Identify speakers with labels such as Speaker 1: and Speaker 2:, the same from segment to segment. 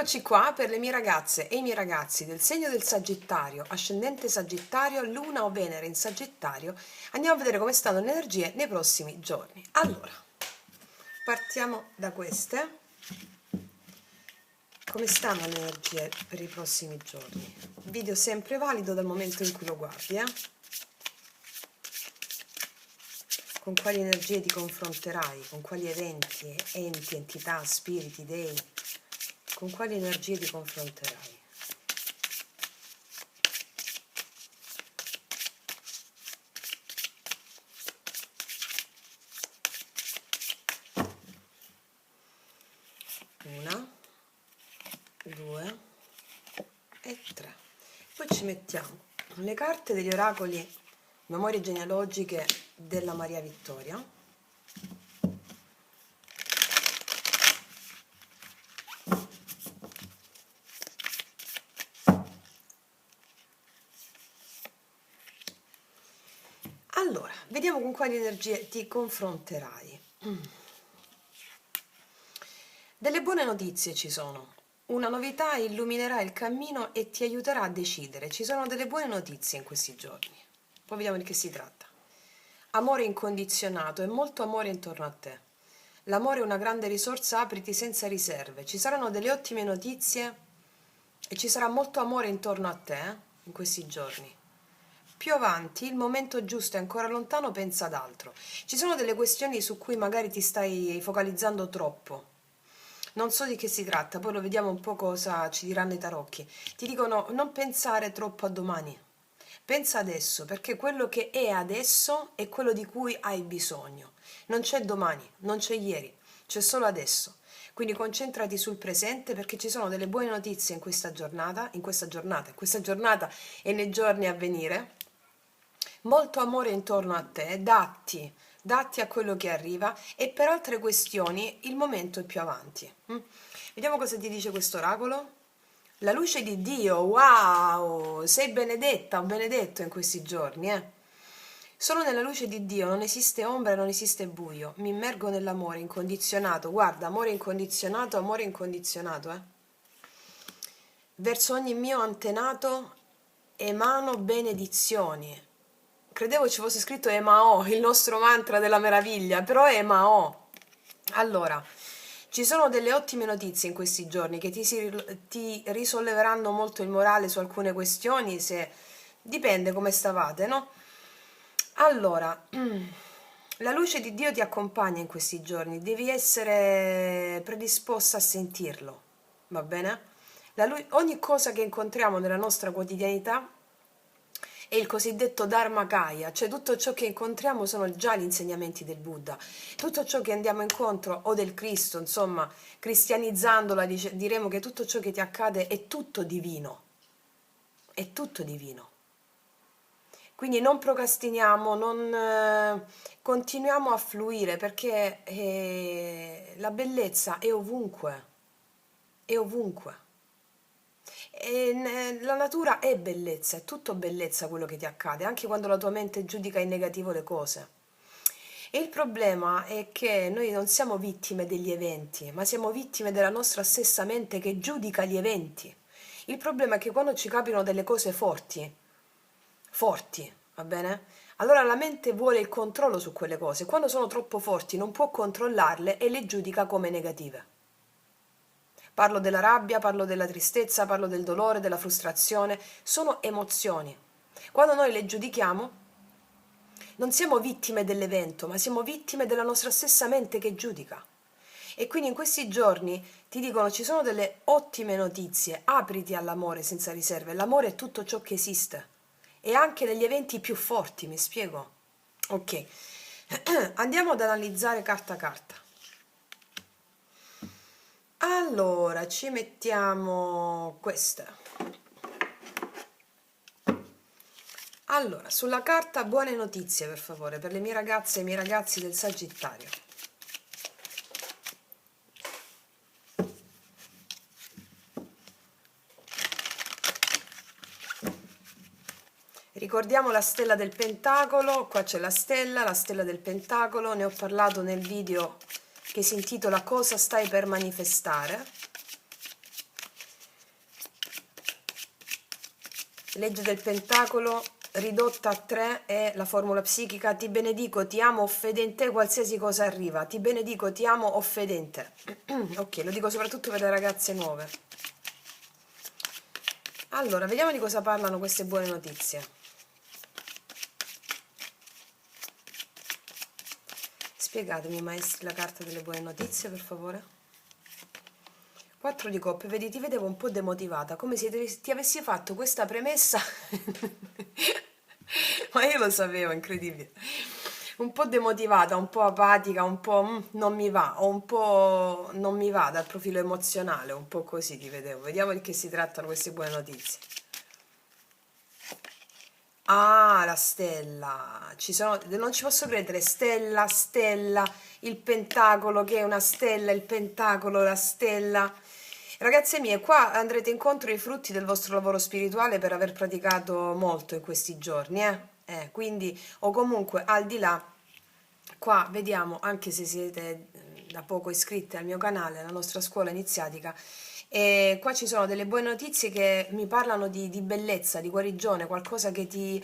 Speaker 1: Eccoci qua per le mie ragazze e i miei ragazzi del segno del Sagittario, ascendente Sagittario, Luna o Venere in Sagittario. Andiamo a vedere come stanno le energie nei prossimi giorni. Allora, partiamo da queste. Come stanno le energie per i prossimi giorni? Video sempre valido dal momento in cui lo guardi, Con quali energie ti confronterai? Con quali eventi, enti, entità, spiriti, dei? Con quali energie ti confronterai? Una, due e tre. Poi ci mettiamo le carte degli oracoli, memorie genealogiche della Maria Vittoria. Allora, vediamo con quali energie ti confronterai. Delle buone notizie ci sono. Una novità illuminerà il cammino e ti aiuterà a decidere. Ci sono delle buone notizie in questi giorni. Poi vediamo di che si tratta. Amore incondizionato e molto amore intorno a te. L'amore è una grande risorsa, apriti senza riserve. Ci saranno delle ottime notizie e ci sarà molto amore intorno a te in questi giorni. Più avanti, il momento giusto è ancora lontano, pensa ad altro. Ci sono delle questioni su cui magari ti stai focalizzando troppo. Non so di che si tratta, poi lo vediamo un po' cosa ci diranno i tarocchi. Ti dicono non pensare troppo a domani. Pensa adesso, perché quello che è adesso è quello di cui hai bisogno. Non c'è domani, non c'è ieri, c'è solo adesso. Quindi concentrati sul presente perché ci sono delle buone notizie in questa giornata e nei giorni a venire. Molto amore intorno a te, datti a quello che arriva e per altre questioni il momento è più avanti. Vediamo cosa ti dice questo oracolo. La luce di Dio, wow, sei benedetta o benedetto in questi giorni, Solo nella luce di Dio non esiste ombra e non esiste buio. Mi immergo nell'amore incondizionato. Guarda, amore incondizionato, Verso ogni mio antenato emano benedizioni. Credevo ci fosse scritto Emao, il nostro mantra della meraviglia, però è Emao. Allora, ci sono delle ottime notizie in questi giorni che ti risolleveranno molto il morale su alcune questioni, se dipende come stavate, no? Allora, la luce di Dio ti accompagna in questi giorni, devi essere predisposta a sentirlo, va bene? Ogni cosa che incontriamo nella nostra quotidianità è il cosiddetto Dharmakaya, cioè tutto ciò che incontriamo sono già gli insegnamenti del Buddha, tutto ciò che andiamo incontro o del Cristo, insomma, cristianizzandola diremo che tutto ciò che ti accade è tutto divino, è tutto divino. Quindi non procrastiniamo, continuiamo a fluire perché la bellezza è ovunque, è ovunque. E la natura è bellezza, è tutto bellezza quello che ti accade, anche quando la tua mente giudica in negativo le cose. E il problema è che noi non siamo vittime degli eventi, ma siamo vittime della nostra stessa mente che giudica gli eventi. Il problema è che quando ci capitano delle cose forti, va bene? Allora la mente vuole il controllo su quelle cose. Quando sono troppo forti non può controllarle e le giudica come negative. Parlo della rabbia, parlo della tristezza, parlo del dolore, della frustrazione. Sono emozioni. Quando noi le giudichiamo, non siamo vittime dell'evento, ma siamo vittime della nostra stessa mente che giudica. E quindi in questi giorni ti dicono ci sono delle ottime notizie, apriti all'amore senza riserve. L'amore è tutto ciò che esiste. E anche negli eventi più forti, mi spiego? Ok, andiamo ad analizzare carta a carta. Allora, ci mettiamo questa. Allora, sulla carta buone notizie, per favore, per le mie ragazze e i miei ragazzi del Sagittario. Ricordiamo la stella del pentacolo, qua c'è la stella del pentacolo, ne ho parlato nel video che si intitola Cosa stai per manifestare. legge del pentacolo ridotta a 3 è la formula psichica: ti benedico, ti amo, o fede in te, qualsiasi cosa arriva. Ti benedico, ti amo, o fede in te. Ok, lo dico soprattutto per le ragazze nuove. Allora, vediamo di cosa parlano queste buone notizie. Spiegatemi, maestri, la carta delle buone notizie, per favore. 4 di coppe, vedi, ti vedevo un po' demotivata, come se ti avessi fatto questa premessa. Ma io lo sapevo, incredibile. Un po' demotivata, un po' apatica, un po' non mi va, o un po' non mi va dal profilo emozionale, un po' così ti vedevo. Vediamo di che si trattano queste buone notizie. Ah, la stella. Non ci posso credere, stella, il pentacolo che è una stella, il pentacolo, la stella. Ragazze mie, qua andrete incontro ai frutti del vostro lavoro spirituale per aver praticato molto in questi giorni, quindi, o comunque al di là, qua vediamo, anche se siete da poco iscritti al mio canale, alla nostra scuola iniziatica, e qua ci sono delle buone notizie che mi parlano di bellezza, di guarigione, qualcosa che ti...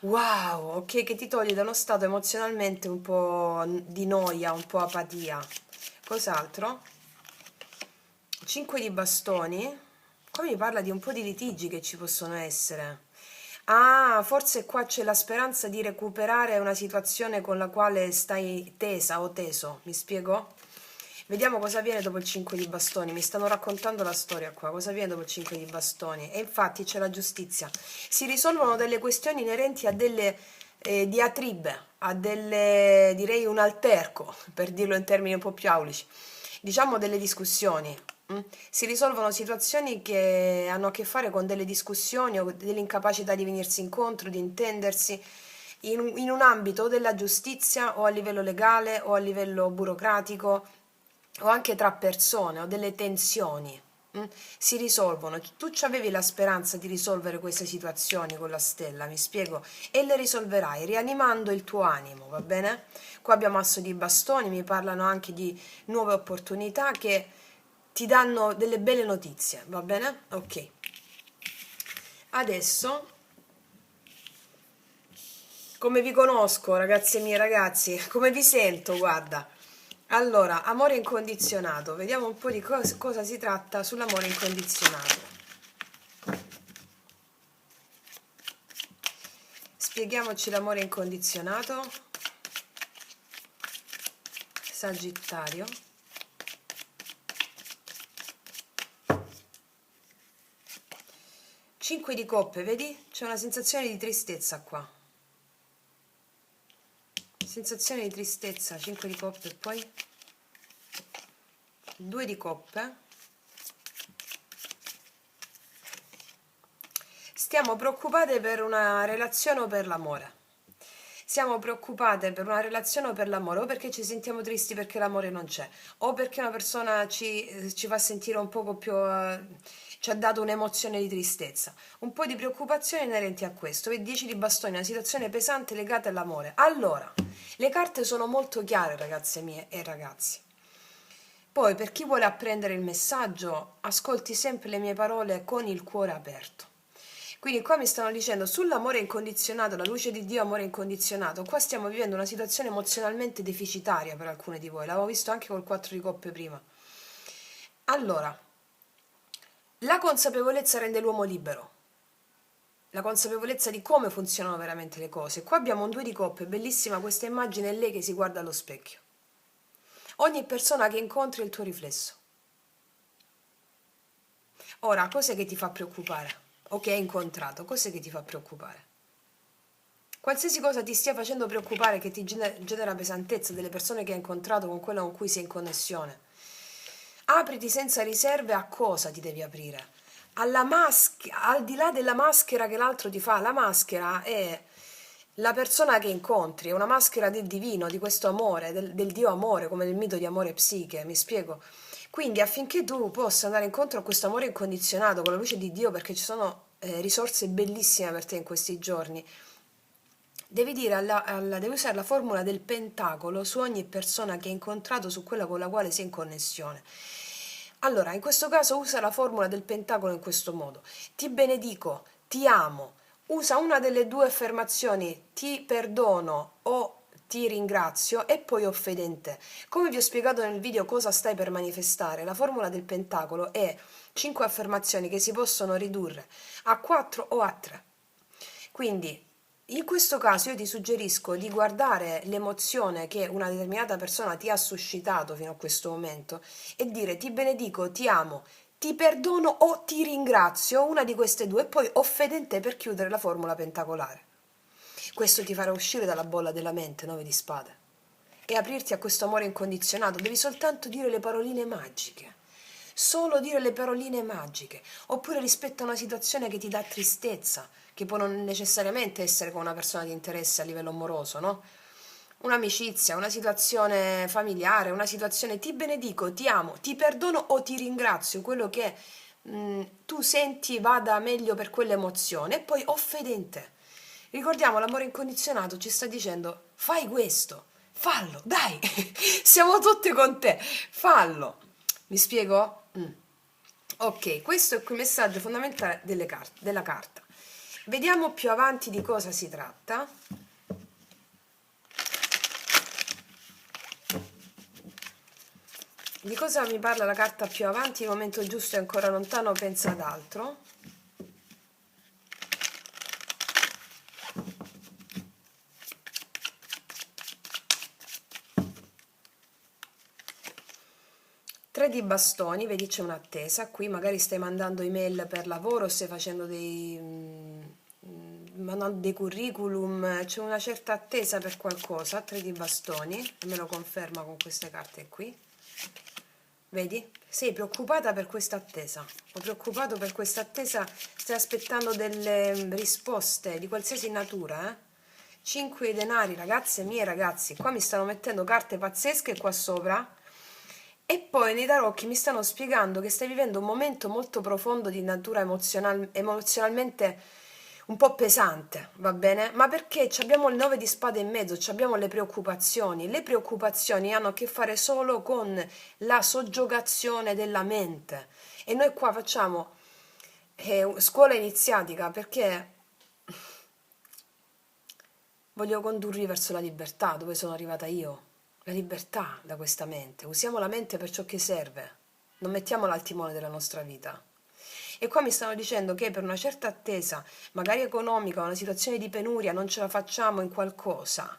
Speaker 1: Wow, ok, che ti toglie da uno stato emozionalmente un po' di noia, un po' apatia. Cos'altro? 5 di bastoni. Qua mi parla di un po' di litigi che ci possono essere. Ah, forse qua c'è la speranza di recuperare una situazione con la quale stai tesa o teso. Mi spiego? Vediamo cosa viene dopo il 5 di bastoni. Mi stanno raccontando la storia qua. Cosa viene dopo il 5 di bastoni? E infatti c'è la giustizia. Si risolvono delle questioni inerenti a delle diatribe, a delle, direi un alterco, per dirlo in termini un po' più aulici. Diciamo delle discussioni. Si risolvono situazioni che hanno a che fare con delle discussioni o dell'incapacità di venirsi incontro, di intendersi in un ambito della giustizia o a livello legale o a livello burocratico o anche tra persone o delle tensioni. Si risolvono. Tu ci avevi la speranza di risolvere queste situazioni con la stella, mi spiego, e le risolverai rianimando il tuo animo, va bene? Qua abbiamo asso di bastoni, mi parlano anche di nuove opportunità che ti danno delle belle notizie, va bene? Ok. Adesso, come vi conosco, ragazze mie, ragazzi, come vi sento, guarda. Allora, amore incondizionato, vediamo un po' di cosa si tratta sull'amore incondizionato. Spieghiamoci l'amore incondizionato. Sagittario. Cinque di coppe, vedi? C'è una sensazione di tristezza qua. Sensazione di tristezza, 5 di coppe e poi 2 di coppe. Stiamo preoccupate per una relazione o per l'amore. Siamo preoccupate per una relazione o per l'amore, o perché ci sentiamo tristi perché l'amore non c'è, o perché una persona ci fa sentire un poco più... ci ha dato un'emozione di tristezza, un po' di preoccupazione inerenti a questo. Vedi, 10 di bastoni, una situazione pesante legata all'amore. Allora, le carte sono molto chiare, ragazze mie e ragazzi. Poi, per chi vuole apprendere il messaggio, ascolti sempre le mie parole con il cuore aperto. Quindi qua mi stanno dicendo sull'amore incondizionato, la luce di Dio, amore incondizionato. Qua stiamo vivendo una situazione emozionalmente deficitaria per alcune di voi. L'avevo visto anche col 4 di coppe prima. Allora, la consapevolezza rende l'uomo libero. La consapevolezza di come funzionano veramente le cose. Qua abbiamo un 2 di coppe, bellissima questa immagine, è lei che si guarda allo specchio. Ogni persona che incontri è il tuo riflesso. Ora, cos'è che ti fa preoccupare? O che hai incontrato, cos'è che ti fa preoccupare? Qualsiasi cosa ti stia facendo preoccupare, che ti genera pesantezza, delle persone che hai incontrato, con quella con cui sei in connessione, apriti senza riserve. A cosa ti devi aprire? Alla maschera, al di là della maschera che l'altro ti fa. La maschera è la persona che incontri, è una maschera del divino, di questo amore, del Dio amore, come nel mito di Amore Psiche, mi spiego? Quindi affinché tu possa andare incontro a questo amore incondizionato con la luce di Dio, perché ci sono risorse bellissime per te in questi giorni, devi devi usare la formula del pentacolo su ogni persona che hai incontrato, su quella con la quale sei in connessione. Allora, in questo caso usa la formula del pentacolo in questo modo: ti benedico, ti amo. Usa una delle due affermazioni, ti perdono o ti ringrazio, e poi ho fede in te. Come vi ho spiegato nel video cosa stai per manifestare, la formula del pentacolo è 5 affermazioni che si possono ridurre a 4 o a 3. Quindi in questo caso io ti suggerisco di guardare l'emozione che una determinata persona ti ha suscitato fino a questo momento e dire ti benedico, ti amo, ti perdono o ti ringrazio, una di queste due, e poi ho fede in te per chiudere la formula pentacolare. Questo ti farà uscire dalla bolla della mente, 9 di spade, e aprirti a questo amore incondizionato. Devi soltanto dire le paroline magiche. Solo dire le paroline magiche. Oppure rispetto a una situazione che ti dà tristezza, che può non necessariamente essere con una persona di interesse a livello amoroso, no? Un'amicizia, una situazione familiare, una situazione ti benedico, ti amo, ti perdono o ti ringrazio, quello che tu senti vada meglio per quell'emozione, e poi ho fede in te. Ricordiamo, l'amore incondizionato ci sta dicendo fai questo, fallo, dai, siamo tutte con te, fallo. Mi spiego? Ok, questo è il messaggio fondamentale della carta. Vediamo più avanti di cosa si tratta. Di cosa mi parla la carta più avanti? Il momento giusto è ancora lontano, pensa ad altro. Tre di bastoni, vedi c'è un'attesa, qui magari stai mandando email per lavoro, stai facendo mandando dei curriculum, c'è una certa attesa per qualcosa, tre di bastoni, e me lo conferma con queste carte qui. Vedi? Sei preoccupata per questa attesa, o preoccupato per questa attesa, stai aspettando delle risposte di qualsiasi natura, eh? 5 denari, ragazze mie, ragazzi, qua mi stanno mettendo carte pazzesche qua sopra, e poi nei tarocchi mi stanno spiegando che stai vivendo un momento molto profondo di natura emozionalmente un po' pesante, va bene? Ma perché abbiamo il 9 di spade in mezzo, abbiamo le preoccupazioni. Le preoccupazioni hanno a che fare solo con la soggiogazione della mente. E noi qua facciamo scuola iniziatica perché voglio condurvi verso la libertà, dove sono arrivata io. La libertà da questa mente. Usiamo la mente per ciò che serve. Non mettiamola al timone della nostra vita. E qua mi stanno dicendo che per una certa attesa, magari economica, una situazione di penuria, non ce la facciamo in qualcosa.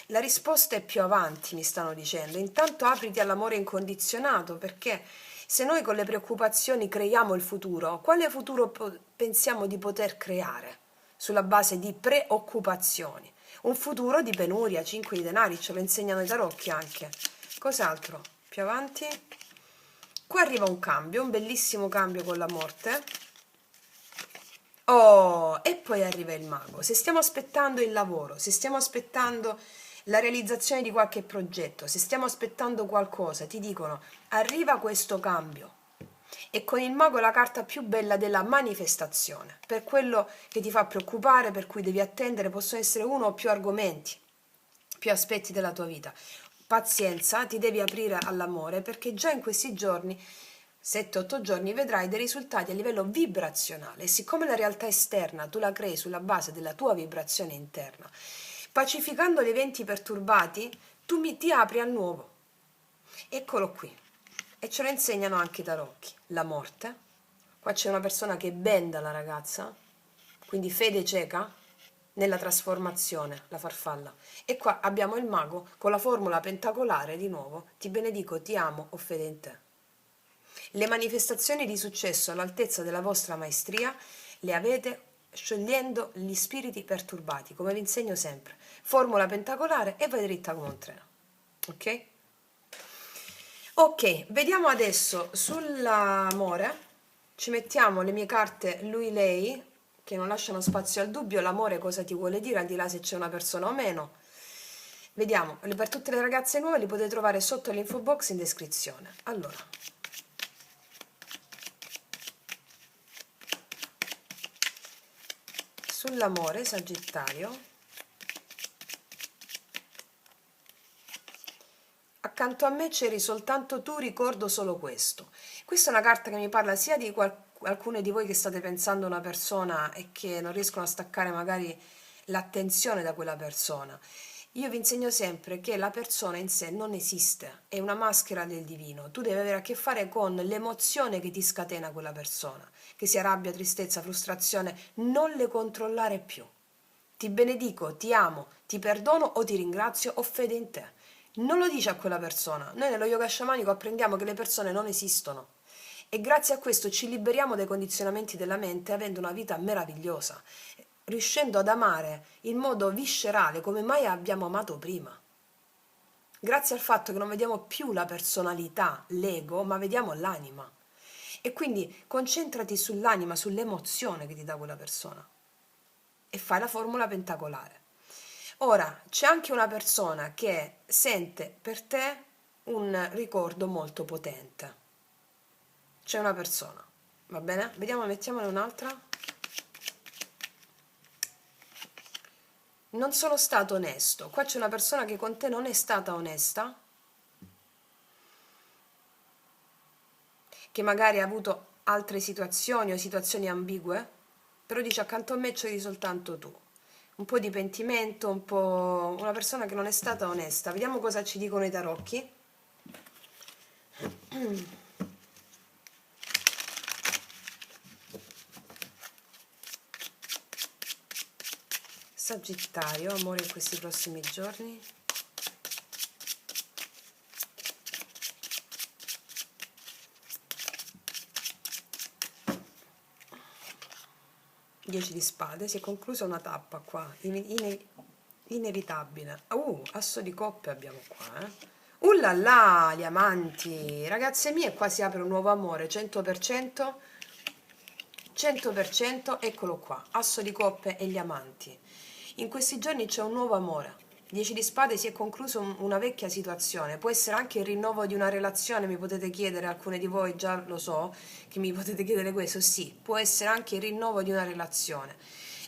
Speaker 1: La risposta è più avanti, mi stanno dicendo. Intanto apriti all'amore incondizionato, perché se noi con le preoccupazioni creiamo il futuro, quale futuro pensiamo di poter creare? Sulla base di preoccupazioni. Un futuro di penuria, 5 di denari, ce lo insegnano i tarocchi anche. Cos'altro? Più avanti. Qua arriva un cambio, un bellissimo cambio con la morte. Oh, e poi arriva il mago. Se stiamo aspettando il lavoro, se stiamo aspettando la realizzazione di qualche progetto, se stiamo aspettando qualcosa, ti dicono arriva questo cambio. E con il mago è la carta più bella della manifestazione. Per quello che ti fa preoccupare, per cui devi attendere, possono essere uno o più argomenti, più aspetti della tua vita. Pazienza, ti devi aprire all'amore, perché già in questi giorni, 7-8 giorni, vedrai dei risultati a livello vibrazionale. E siccome la realtà esterna tu la crei sulla base della tua vibrazione interna, pacificando gli eventi perturbati, ti apri al nuovo. Eccolo qui. E ce lo insegnano anche i tarocchi. La morte. Qua c'è una persona che benda la ragazza, quindi fede cieca nella trasformazione, la farfalla. E qua abbiamo il mago con la formula pentacolare di nuovo, ti benedico, ti amo, ho fede in te. Le manifestazioni di successo all'altezza della vostra maestria le avete sciogliendo gli spiriti perturbati, come vi insegno sempre. Formula pentacolare e vai dritta come un treno. Ok? Ok, vediamo adesso sull'amore. Ci mettiamo le mie carte lui-lei, che non lasciano spazio al dubbio. L'amore cosa ti vuole dire, al di là se c'è una persona o meno. Vediamo, per tutte le ragazze nuove li potete trovare sotto l'info box in descrizione. Allora, sull'amore, Sagittario. Accanto a me c'eri soltanto tu, ricordo solo questo. Questa è una carta che mi parla sia di alcune di voi che state pensando a una persona e che non riescono a staccare magari l'attenzione da quella persona. Io vi insegno sempre che la persona in sé non esiste, è una maschera del divino. Tu devi avere a che fare con l'emozione che ti scatena quella persona, che sia rabbia, tristezza, frustrazione, non le controllare più. Ti benedico, ti amo, ti perdono o ti ringrazio, ho fede in te. Non lo dici a quella persona. Noi nello yoga sciamanico apprendiamo che le persone non esistono e grazie a questo ci liberiamo dai condizionamenti della mente avendo una vita meravigliosa, riuscendo ad amare in modo viscerale come mai abbiamo amato prima. Grazie al fatto che non vediamo più la personalità, l'ego, ma vediamo l'anima. E quindi concentrati sull'anima, sull'emozione che ti dà quella persona e fai la formula pentacolare. Ora, c'è anche una persona che sente per te un ricordo molto potente. C'è una persona, va bene? Vediamo, mettiamone un'altra. Non sono stato onesto. Qua c'è una persona che con te non è stata onesta, che magari ha avuto altre situazioni o situazioni ambigue, però dice accanto a me c'eri soltanto tu. Un po' di pentimento, un po' una persona che non è stata onesta. Vediamo cosa ci dicono i tarocchi. Sagittario, amore in questi prossimi giorni. Dieci di spade, si è conclusa una tappa qua, inevitabile. Asso di coppe abbiamo qua, là là, gli amanti, ragazze mie, qua si apre un nuovo amore, 100%, 100%, eccolo qua, asso di coppe e gli amanti. In questi giorni c'è un nuovo amore. 10 di spade, si è conclusa una vecchia situazione, può essere anche il rinnovo di una relazione, mi potete chiedere, alcune di voi già lo so, che mi potete chiedere questo, sì, può essere anche il rinnovo di una relazione.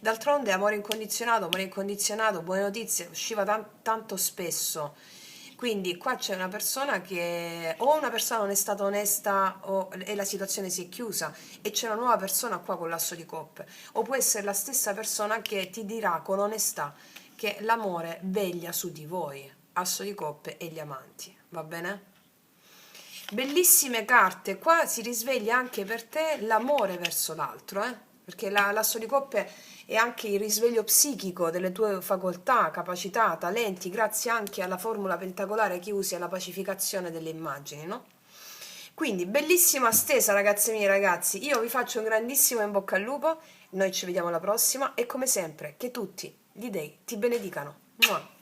Speaker 1: D'altronde amore incondizionato, buone notizie, usciva tanto spesso. Quindi qua c'è una persona che o una persona non è stata onesta e la situazione si è chiusa e c'è una nuova persona qua con l'asso di coppe, o può essere la stessa persona che ti dirà con onestà che l'amore veglia su di voi, asso di coppe e gli amanti, va bene? Bellissime carte, qua si risveglia anche per te l'amore verso l'altro, perché l'asso di coppe è anche il risveglio psichico delle tue facoltà, capacità, talenti, grazie anche alla formula pentacolare che usi alla pacificazione delle immagini, no? Quindi bellissima stesa, ragazze mie e ragazzi, io vi faccio un grandissimo in bocca al lupo, noi ci vediamo alla prossima e come sempre che tutti gli dei ti benedicano. Mua.